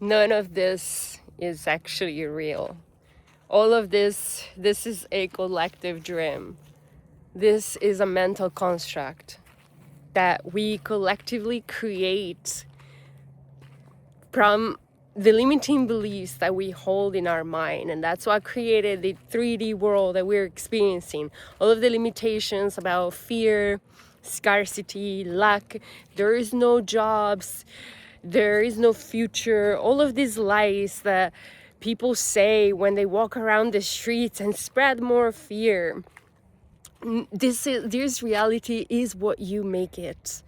None of this is actually real. All of this is a collective dream. This is a mental construct that we collectively create from the limiting beliefs that we hold in our mind. And that's what created the 3D world that we're experiencing. All of the limitations about fear, scarcity, lack, there is no jobs, there is no future, all of these lies that people say when they walk around the streets and spread more fear. This reality is what you make it,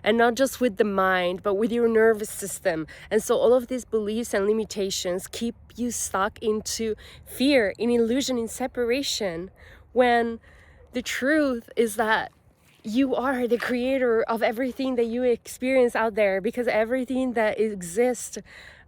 and not just with the mind but with your nervous system. And so all of these beliefs and limitations keep you stuck into fear, in illusion, in separation, when the truth is that you are the creator of everything that you experience out there, because everything that exists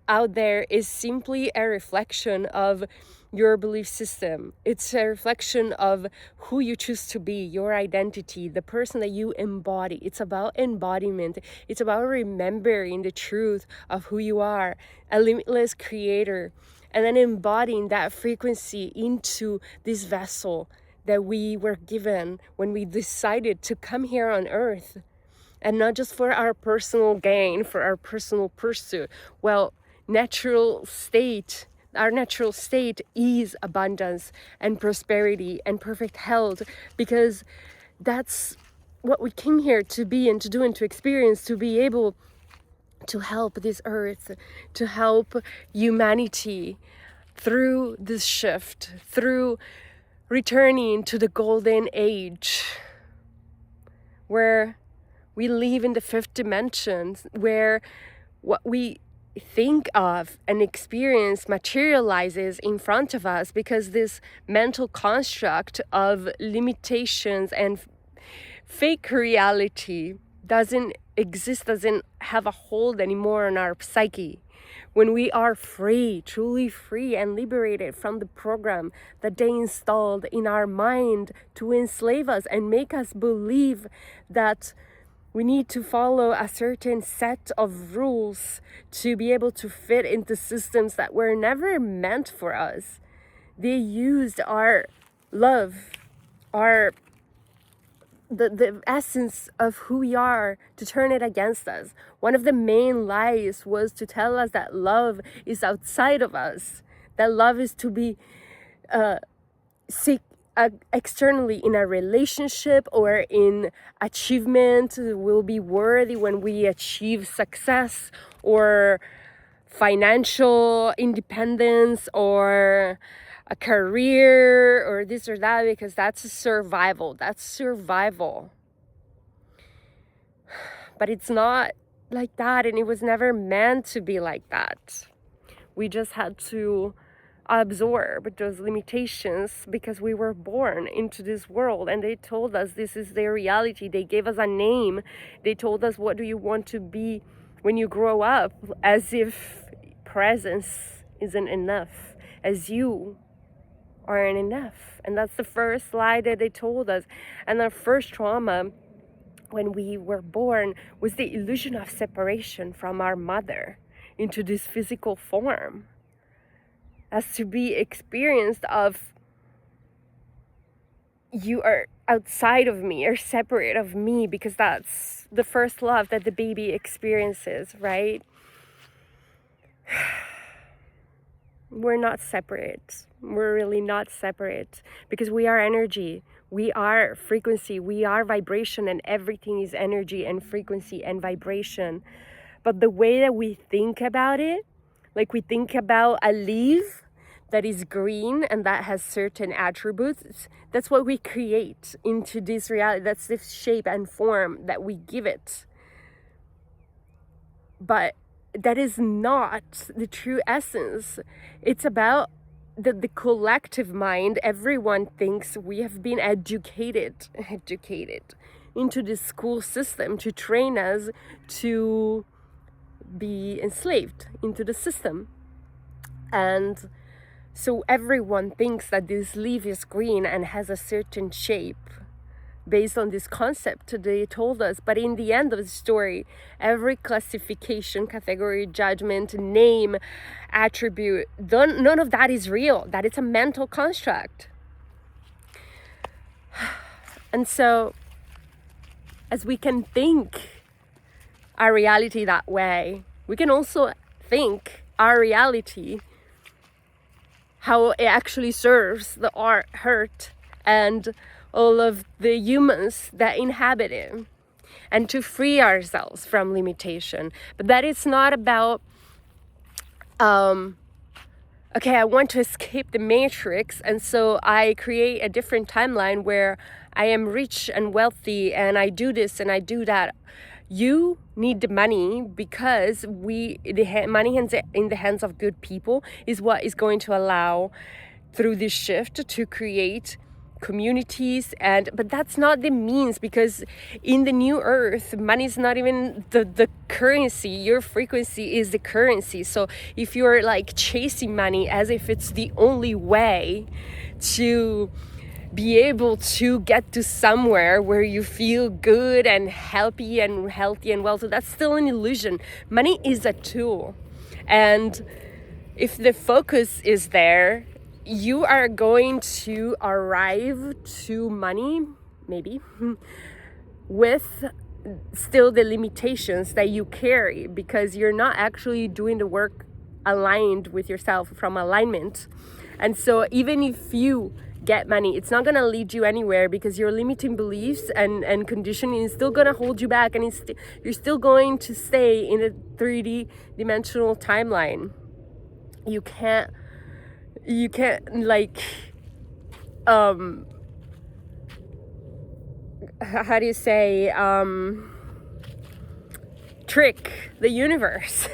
out there is simply a reflection of your belief system. It's a reflection of who you choose to be, your identity, the person that you embody. It's about embodiment. It's about remembering the truth of who you are, a limitless creator, and then embodying that frequency into this vessel that we were given when we decided to come here on earth. And not just for our personal gain, for our personal pursuit. Well, our natural state is abundance and prosperity and perfect health, because that's what we came here to be and to do and to experience, to be able to help this earth, to help humanity through this shift, through returning to the golden age where we live in the fifth dimension, where what we think of and experience materializes in front of us, because this mental construct of limitations and fake reality doesn't exist, doesn't have a hold anymore on our psyche. When we are free, truly free and liberated from the program that they installed in our mind to enslave us and make us believe that we need to follow a certain set of rules to be able to fit into systems that were never meant for us. They used our love, the essence of who we are, to turn it against us. One of the main lies was to tell us that love is outside of us, that love is to be externally in a relationship or in achievement. We'll be worthy when we achieve success or financial independence or a career or this or that, because that's survival. But it's not like that, and it was never meant to be like that. We just had to absorb those limitations because we were born into this world, and they told us this is their reality. They gave us a name. They told us, what do you want to be when you grow up? As if presence isn't enough, as you aren't enough. And that's the first lie that they told us. And our first trauma when we were born was the illusion of separation from our mother into this physical form, as to be experienced of, you are outside of me, or separate of me, because that's the first love that the baby experiences, right? We're not separate. We're really not separate, because we are energy, we are frequency, we are vibration, and everything is energy and frequency and vibration. But the way that we think about it, like we think about a leaf that is green and that has certain attributes, that's what we create into this reality. That's the shape and form that we give it. But that is not the true essence. It's about the collective mind. Everyone thinks we have been educated into this school system to train us to be enslaved into the system. And so everyone thinks that this leaf is green and has a certain shape, based on this concept they told us. But in the end of the story, every classification, category, judgment, name, attribute, none of that is real. That it's a mental construct. And so, as we can think our reality that way, we can also think our reality how it actually serves the earth and all of the humans that inhabit it, and to free ourselves from limitation. But that it's not about okay, I want to escape the matrix, and so I create a different timeline where I am rich and wealthy and I do this and I do that. You need the money because money in the hands of good people is what is going to allow, through this shift, to create communities. But that's not the means, because in the new earth, money is not even the currency. Your frequency is the currency. So if you're like chasing money as if it's the only way to be able to get to somewhere where you feel good and happy and healthy and well, so that's still an illusion. Money is a tool, and if the focus is there, you are going to arrive to money, maybe, with still the limitations that you carry, because you're not actually doing the work aligned with yourself, from alignment. And so even if you get money, it's not going to lead you anywhere, because your limiting beliefs and conditioning is still going to hold you back, and you're still going to stay in a 3D dimensional timeline. You can't like how do you say, trick the universe.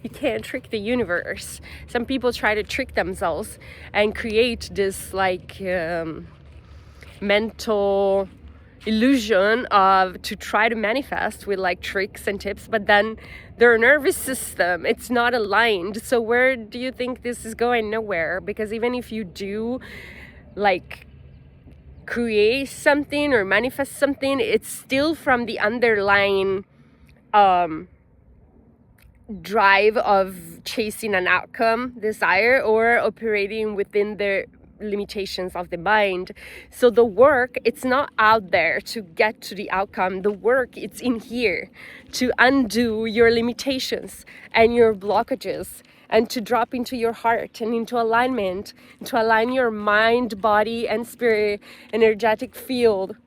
You can't trick the universe. Some people try to trick themselves and create this like mental illusion of to try to manifest with like tricks and tips, but then their nervous system, it's not aligned. So where do you think this is going? Nowhere. Because even if you do like create something or manifest something, it's still from the underlying drive of chasing an outcome, desire, or operating within the limitations of the mind. So the work, it's not out there to get to the outcome. The work, it's in here to undo your limitations and your blockages, and to drop into your heart and into alignment, to align your mind, body, and spirit energetic field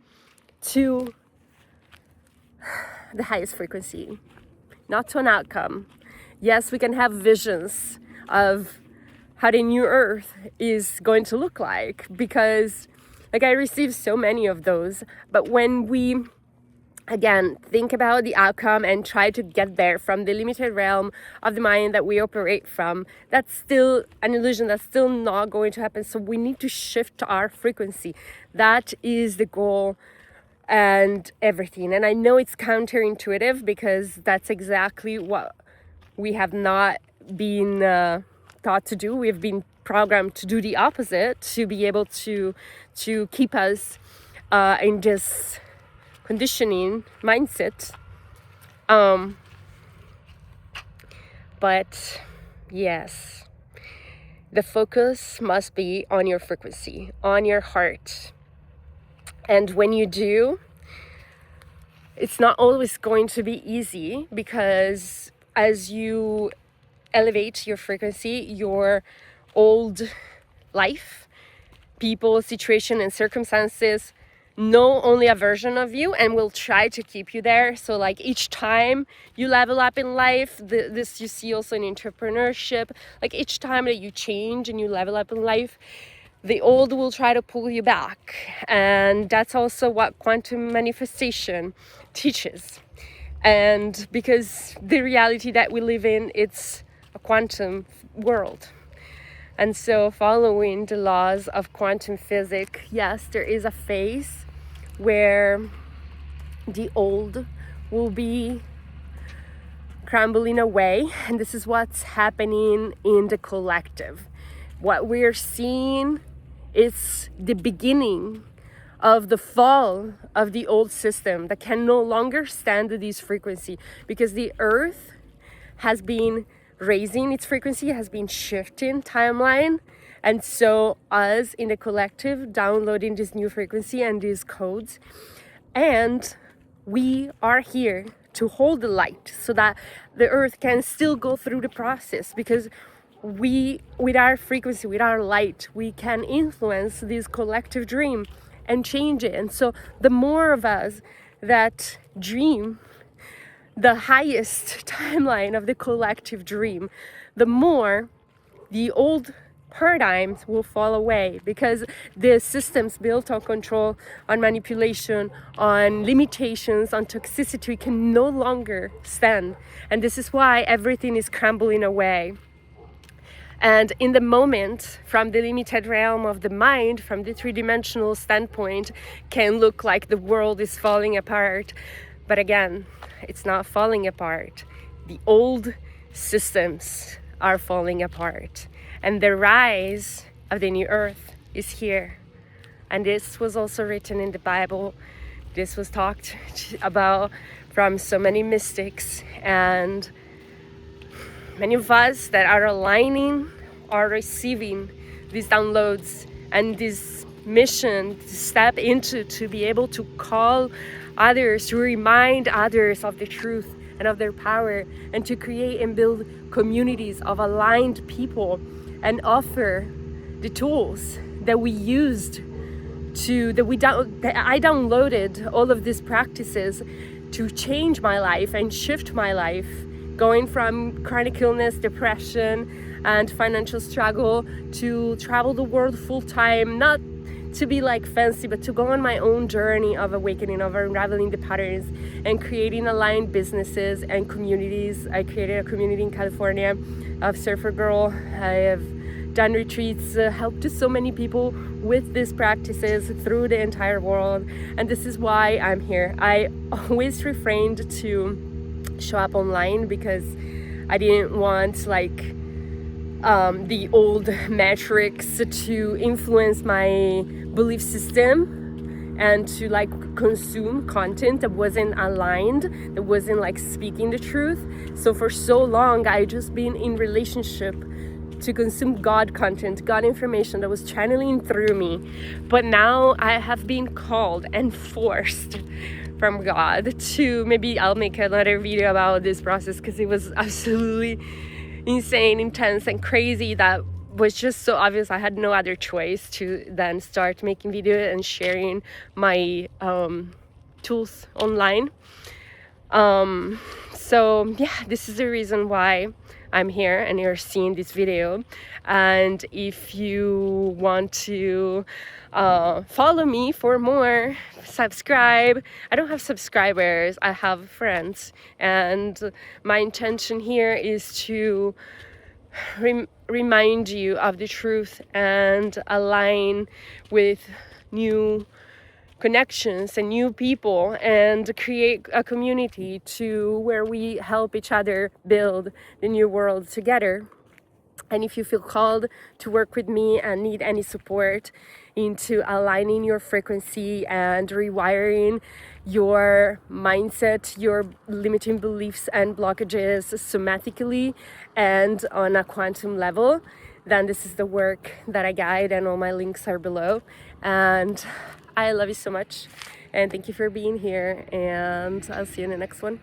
to the highest frequency, not to an outcome. Yes, we can have visions of how the new earth is going to look like, because like I received so many of those. But when we again think about the outcome and try to get there from the limited realm of the mind that we operate from, that's still an illusion. That's still not going to happen. So we need to shift our frequency. That is the goal and everything. And I know it's counterintuitive, because that's exactly what we have not been taught to do. We've been programmed to do the opposite, to be able to keep us in this conditioning mindset. But yes, the focus must be on your frequency, on your heart. And when you do, it's not always going to be easy, because as you elevate your frequency, your old life, people, situation, and circumstances know only a version of you and will try to keep you there. So like each time you level up in life, this you see also in entrepreneurship, like each time that you change and you level up in life, the old will try to pull you back. And that's also what quantum manifestation teaches. And because the reality that we live in, it's a quantum world. And so following the laws of quantum physics, yes, there is a phase where the old will be crumbling away. And this is what's happening in the collective. What we're seeing is the beginning of the fall of the old system that can no longer stand this frequency, because the earth has been raising its frequency, has been shifting timeline. And so us in the collective downloading this new frequency and these codes, and we are here to hold the light so that the earth can still go through the process, because we, with our frequency, with our light, we can influence this collective dream and change it. And so the more of us that dream the highest timeline of the collective dream, the more the old paradigms will fall away, because the systems built on control, on manipulation, on limitations, on toxicity can no longer stand. And this is why everything is crumbling away. And in the moment, from the limited realm of the mind, from the three-dimensional standpoint, can look like the world is falling apart. But again, it's not falling apart. The old systems are falling apart. And the rise of the new earth is here. And this was also written in the Bible. This was talked about from so many mystics. And many of us that are aligning are receiving these downloads and this mission to step into, to be able to call others, to remind others of the truth and of their power, and to create and build communities of aligned people, and offer the tools that we used to, that I downloaded all of these practices to change my life and shift my life, going from chronic illness, depression, and financial struggle to travel the world full time, not to be like fancy, but to go on my own journey of awakening, of unraveling the patterns and creating aligned businesses and communities. I created a community in California of Surfer Girl. I have done retreats, helped so many people with these practices through the entire world. And this is why I'm here. I always refrained to show up online because I didn't want like the old metrics to influence my belief system and to like consume content that wasn't aligned, that wasn't like speaking the truth. So for so long I just been in relationship to consume God content, God information that was channeling through me. But now I have been called and forced from God to, maybe I'll make another video about this process, because it was absolutely insane, intense, and crazy. That was just so obvious. I had no other choice to then start making videos and sharing my tools online. So yeah, this is the reason why I'm here and you're seeing this video. And if you want to follow me for more, subscribe. I don't have subscribers, I have friends, and my intention here is to remind you of the truth and align with new connections and new people, and create a community to where we help each other build the new world together. And if you feel called to work with me and need any support into aligning your frequency and rewiring your mindset, your limiting beliefs and blockages somatically and on a quantum level, then this is the work that I guide, and all my links are below. And I love you so much, and thank you for being here, and I'll see you in the next one.